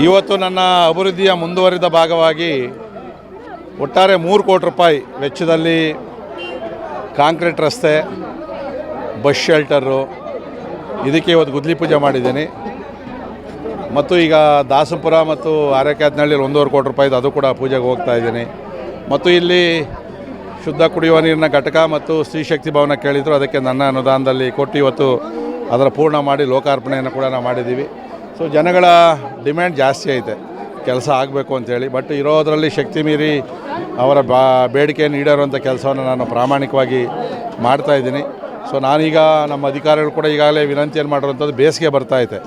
ಇವತ್ತು ನನ್ನ ಅಭಿವೃದ್ಧಿಯ ಮುಂದುವರಿದ ಭಾಗವಾಗಿ ಒಟ್ಟಾರೆ 3 ಕೋಟಿ ರೂಪಾಯಿ ವೆಚ್ಚದಲ್ಲಿ ಕಾಂಕ್ರೀಟ್ ರಸ್ತೆ, ಬಸ್ ಶೆಲ್ಟರು, ಇದಕ್ಕೆ ಇವತ್ತು ಗುದ್ಲಿ ಪೂಜೆ ಮಾಡಿದ್ದೀನಿ. ಮತ್ತು ಈಗ ದಾಸಪುರ ಮತ್ತು ಆರ್ಯಕ್ಯಾತ್ನಹಳ್ಳಿಯಲ್ಲಿ 1.5 ಕೋಟಿ ರೂಪಾಯಿದು ಅದು ಕೂಡ ಪೂಜೆಗೆ ಹೋಗ್ತಾ ಇದ್ದೀನಿ. ಮತ್ತು ಇಲ್ಲಿ ಶುದ್ಧ ಕುಡಿಯುವ ನೀರಿನ ಘಟಕ ಮತ್ತು ಸ್ತ್ರೀಶಕ್ತಿ ಭವನ ಕೇಳಿದರು, ಅದಕ್ಕೆ ನನ್ನ ಅನುದಾನದಲ್ಲಿ ಕೊಟ್ಟು ಇವತ್ತು ಅದರ ಪೂರ್ಣ ಮಾಡಿ ಲೋಕಾರ್ಪಣೆಯನ್ನು ಕೂಡ ನಾವು ಮಾಡಿದ್ದೀವಿ. ಸೊ ಜನಗಳ ಡಿಮ್ಯಾಂಡ್ ಜಾಸ್ತಿ ಐತೆ ಕೆಲಸ ಆಗಬೇಕು ಅಂತೇಳಿ. ಬಟ್ ಇರೋದರಲ್ಲಿ ಶಕ್ತಿ ಮೀರಿ ಅವರ ಬೇಡಿಕೆಯನ್ನು ಈಡೇರುವಂಥ ಕೆಲಸವನ್ನು ನಾನು ಪ್ರಾಮಾಣಿಕವಾಗಿ ಮಾಡ್ತಾಯಿದ್ದೀನಿ. ಸೊ ನಾನೀಗ ನಮ್ಮ ಅಧಿಕಾರಿಗಳು ಕೂಡ ಈಗಾಗಲೇ ವಿನಂತಿಯನ್ನು ಮಾಡಿರುವಂಥದ್ದು, ಬೇಸಿಗೆ ಬರ್ತಾಯಿದೆ.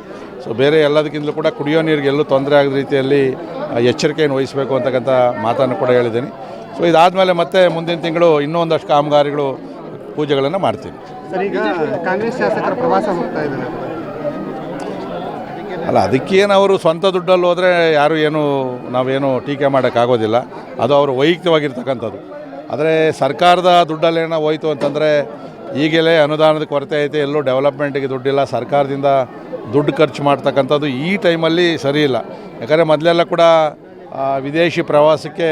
ಸೊ ಬೇರೆ ಎಲ್ಲದಕ್ಕಿಂತಲೂ ಕೂಡ ಕುಡಿಯೋ ನೀರಿಗೆ ಎಲ್ಲೂ ತೊಂದರೆ ಆಗದ ರೀತಿಯಲ್ಲಿ ಎಚ್ಚರಿಕೆಯನ್ನು ವಹಿಸಬೇಕು ಅಂತಕ್ಕಂಥ ಮಾತನ್ನು ಕೂಡ ಹೇಳಿದ್ದೀನಿ. ಸೊ ಇದಾದಮೇಲೆ ಮತ್ತೆ ಮುಂದಿನ ತಿಂಗಳು ಇನ್ನೂ ಒಂದಷ್ಟು ಕಾಮಗಾರಿಗಳು, ಪೂಜೆಗಳನ್ನು ಮಾಡ್ತೀನಿ. ಸರ್, ಈಗ ಕಾಂಗ್ರೆಸ್ ಶಾಸಕರ ಪ್ರವಾಸ ಹೋಗ್ತಾ ಇದ್ದಾರೆ ಅಲ್ಲ, ಅದಕ್ಕೇನು ಅವರು ಸ್ವಂತ ದುಡ್ಡಲ್ಲಿ ಹೋದರೆ ಯಾರು ನಾವೇನು ಟೀಕೆ ಮಾಡೋಕ್ಕಾಗೋದಿಲ್ಲ. ಅದು ಅವರು ವೈಯಕ್ತಿಕವಾಗಿರ್ತಕ್ಕಂಥದ್ದು. ಆದರೆ ಸರ್ಕಾರದ ದುಡ್ಡಲ್ಲೇನೋ ಹೋಯ್ತು ಅಂತಂದರೆ ಈಗಲೇ ಅನುದಾನದ ಕೊರತೆ ಐತೆ, ಎಲ್ಲೂ ಡೆವಲಪ್ಮೆಂಟಿಗೆ ದುಡ್ಡಿಲ್ಲ, ಸರ್ಕಾರದಿಂದ ದುಡ್ಡು ಖರ್ಚು ಮಾಡ್ತಕ್ಕಂಥದ್ದು ಈ ಟೈಮಲ್ಲಿ ಸರಿ ಇಲ್ಲ. ಯಾಕಂದರೆ ಮೊದಲೆಲ್ಲ ಕೂಡ ವಿದೇಶಿ ಪ್ರವಾಸಕ್ಕೆ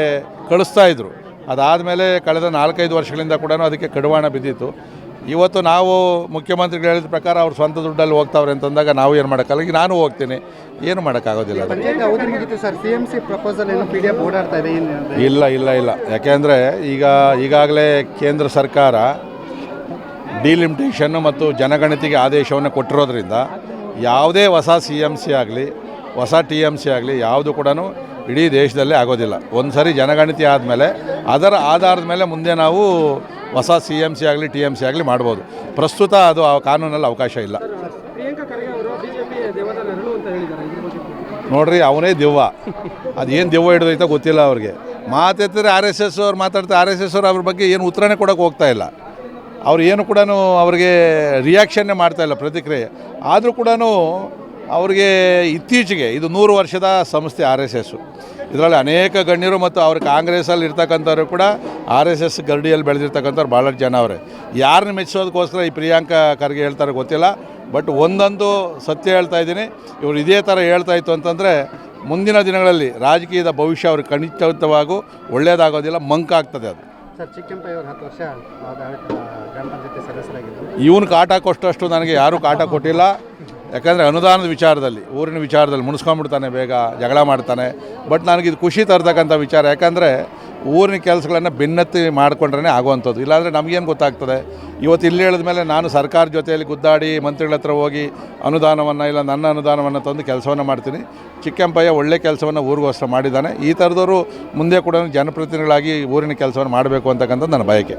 ಕಳಿಸ್ತಾಯಿದ್ರು. ಅದಾದಮೇಲೆ ಕಳೆದ 4-5 ವರ್ಷಗಳಿಂದ ಕೂಡ ಅದಕ್ಕೆ ಕಡಿವಾಣ ಬಿದ್ದಿತ್ತು. ಇವತ್ತು ನಾವು ಮುಖ್ಯಮಂತ್ರಿಗಳು ಹೇಳಿದ ಪ್ರಕಾರ ಅವ್ರು ಸ್ವಂತ ದುಡ್ಡಲ್ಲಿ ಹೋಗ್ತಾವ್ರೆ ಅಂತಂದಾಗ ನಾವು ಏನು ಮಾಡೋಕ್ಕಲ್ಲ. ಈಗ ನಾನು ಹೋಗ್ತೀನಿ, ಏನು ಮಾಡೋಕ್ಕಾಗೋದಿಲ್ಲ. ಇಲ್ಲ. ಯಾಕೆಂದರೆ ಈಗಾಗಲೇ ಕೇಂದ್ರ ಸರ್ಕಾರ ಡಿಲಿಮಿಟೇಷನ್ನು ಮತ್ತು ಜನಗಣತಿಗೆ ಆದೇಶವನ್ನು ಕೊಟ್ಟಿರೋದ್ರಿಂದ ಯಾವುದೇ ಹೊಸ CMC ಆಗಲಿ, ಹೊಸ TMC ಆಗಲಿ ಯಾವುದು ಕೂಡ ಇಡೀ ದೇಶದಲ್ಲೇ ಆಗೋದಿಲ್ಲ. ಒಂದು ಸರಿ ಜನಗಣತಿ ಆದಮೇಲೆ ಅದರ ಆಧಾರದ ಮೇಲೆ ಮುಂದೆ ನಾವು ಹೊಸ CMC ಆಗಲಿ TMC ಆಗಲಿ ಮಾಡ್ಬೋದು. ಪ್ರಸ್ತುತ ಅದು ಆ ಕಾನೂನಲ್ಲಿ ಅವಕಾಶ ಇಲ್ಲ. ನೋಡ್ರಿ, ಅವನೇ ದೆವ್ವ. ಅದೇನು ದೆವ್ವ ಹಿಡಿದೈತೋ ಗೊತ್ತಿಲ್ಲ ಅವ್ರಿಗೆ. ಮಾತೆತ್ತಿದ್ರೆ RSS ಅವ್ರು ಮಾತಾಡ್ತಾರೆ. RSS ಅವ್ರು ಅವ್ರ ಬಗ್ಗೆ ಏನು ಉತ್ತರನೇ ಕೊಡೋಕ್ಕೆ ಹೋಗ್ತಾ ಇಲ್ಲ. ಅವ್ರು ಏನು ಕೂಡ ಅವ್ರಿಗೆ ರಿಯಾಕ್ಷನ್ನೇ ಮಾಡ್ತಾಯಿಲ್ಲ, ಪ್ರತಿಕ್ರಿಯೆ. ಆದರೂ ಕೂಡ ಅವ್ರಿಗೆ ಇತ್ತೀಚೆಗೆ ಇದು 100 ವರ್ಷದ ಸಂಸ್ಥೆ RSS. ಇದರಲ್ಲಿ ಅನೇಕ ಗಣ್ಯರು ಮತ್ತು ಅವ್ರ ಕಾಂಗ್ರೆಸ್ಸಲ್ಲಿ ಇರ್ತಕ್ಕಂಥವ್ರು ಕೂಡ RSS ಗರಡಿಯಲ್ಲಿ ಬೆಳೆದಿರ್ತಕ್ಕಂಥವ್ರು ಭಾಳಷ್ಟು ಜನ ಅವರೇ. ಯಾರನ್ನ ಮೆಚ್ಚಿಸೋದಕ್ಕೋಸ್ಕರ ಈ ಪ್ರಿಯಾಂಕಾ ಖರ್ಗೆ ಹೇಳ್ತಾರೆ ಗೊತ್ತಿಲ್ಲ. ಬಟ್ ಒಂದಂತೂ ಸತ್ಯ ಹೇಳ್ತಾ ಇದ್ದೀನಿ, ಇವರು ಇದೇ ಥರ ಹೇಳ್ತಾಯಿತ್ತು ಅಂತಂದರೆ ಮುಂದಿನ ದಿನಗಳಲ್ಲಿ ರಾಜಕೀಯದ ಭವಿಷ್ಯ ಅವ್ರಿಗೆ ಖಂಡಿತವಾಗೂ ಒಳ್ಳೆಯದಾಗೋದಿಲ್ಲ, ಮಂಕಾಗ್ತದೆ ಅದು. ಸರ್, ಚಿಕ್ಕಂಪೈ ಅವರು 10 ವರ್ಷ ಗ್ರಾಮ ಪಂಚಾಯತಿ ಸದಸ್ಯರಾಗಿದ್ದರು. ಇವನು ಕಾಟ ಕೊಟ್ಟಷ್ಟು ನನಗೆ ಯಾರೂ ಕಾಟ ಕೊಟ್ಟಿಲ್ಲ. ಯಾಕಂದರೆ ಅನುದಾನದ ವಿಚಾರದಲ್ಲಿ, ಊರಿನ ವಿಚಾರದಲ್ಲಿ ಮುನಿಸ್ಕೊಂಡ್ಬಿಡ್ತಾನೆ, ಬೇಗ ಜಗಳ ಮಾಡ್ತಾನೆ. ಬಟ್ ನನಗಿದು ಖುಷಿ ತರ್ತಕ್ಕಂಥ ವಿಚಾರ. ಯಾಕಂದರೆ ಊರಿನ ಕೆಲಸಗಳನ್ನು ಬೆನ್ನತ್ತಿ ಮಾಡಿಕೊಂಡ್ರೆ ಆಗುವಂಥದ್ದು. ಇಲ್ಲಾಂದರೆ ನಮಗೇನು ಗೊತ್ತಾಗ್ತದೆ. ಇವತ್ತು ಇಲ್ಲಿ ಹೇಳಿದ ಮೇಲೆ ನಾನು ಸರ್ಕಾರ ಜೊತೆಯಲ್ಲಿ ಗುದ್ದಾಡಿ ಮಂತ್ರಿಗಳ ಹತ್ರ ಹೋಗಿ ಅನುದಾನವನ್ನು ಇಲ್ಲ ನನ್ನ ಅನುದಾನವನ್ನು ತಂದು ಕೆಲಸವನ್ನು ಮಾಡ್ತೀನಿ. ಚಿಕ್ಕಂಪಯ್ಯ ಒಳ್ಳೆ ಕೆಲಸವನ್ನು ಊರಿಗೋಸ್ಕರ ಮಾಡಿದ್ದಾನೆ. ಈ ಥರದವರು ಮುಂದೆ ಕೂಡ ಜನಪ್ರತಿನಿಧಿಗಳಾಗಿ ಊರಿನ ಕೆಲಸವನ್ನು ಮಾಡಬೇಕು ಅಂತಕ್ಕಂಥದ್ದು ನನ್ನ ಬಯಕೆ.